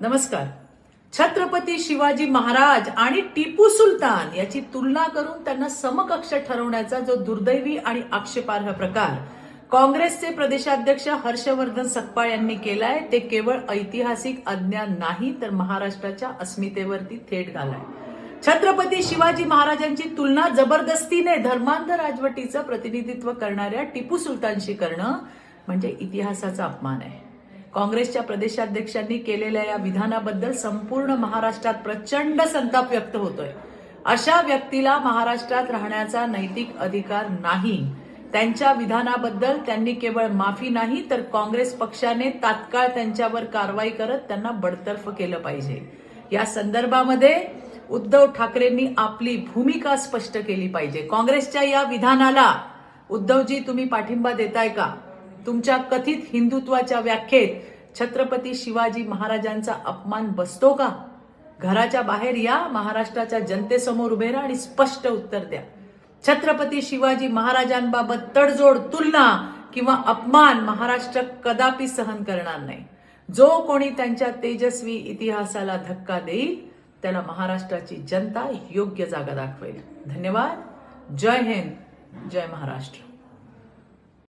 नमस्कार. छत्रपती शिवाजी महाराज आणि टिपू सुलतान याची तुलना करून त्यांना समकक्ष ठरवण्याचा जो दुर्दैवी आणि आक्षेपार्ह प्रकार काँग्रेसचे प्रदेशाध्यक्ष हर्षवर्धन सकपाळ यांनी केलाय ते केवळ ऐतिहासिक अज्ञान नाही तर महाराष्ट्राच्या अस्मितेवरती थेट घालाय. छत्रपती शिवाजी महाराजांची तुलना जबरदस्तीने धर्मांध राजवटीचं प्रतिनिधित्व करणाऱ्या टिपू सुलतानशी करणं म्हणजे इतिहासाचा अपमान आहे. काँग्रेसच्या प्रदेशाध्यक्षांनी केलेल्या या विधानाबद्दल संपूर्ण महाराष्ट्रात प्रचंड संताप व्यक्त होतोय. अशा व्यक्तीला महाराष्ट्रात राहण्याचा नैतिक अधिकार नाही. त्यांच्या विधानाबद्दल त्यांनी केवळ माफी नाही तर काँग्रेस पक्षाने तात्काळ त्यांच्यावर कारवाई करत त्यांना बडतर्फ केलं पाहिजे. या संदर्भामध्ये उद्धव ठाकरेंनी आपली भूमिका स्पष्ट केली पाहिजे. काँग्रेसच्या या विधानाला उद्धवजी तुम्ही पाठिंबा देताय का? तुमच्या कथित हिंदुत्वाच्या व्याख्येत छत्रपती शिवाजी महाराजांचा अपमान बसतो का? घराच्या बाहेर या, महाराष्ट्राच्या जनतेसमोर उभे राहा आणि स्पष्ट उत्तर द्या. छत्रपती शिवाजी महाराजांबाबत तडजोड, तुलना किंवा अपमान महाराष्ट्र कदापि सहन करणार नाही. जो कोणी त्यांच्या तेजस्वी इतिहासाला धक्का देईल त्याला महाराष्ट्राची जनता योग्य जागा दाखवेल. धन्यवाद. जय हिंद, जय महाराष्ट्र.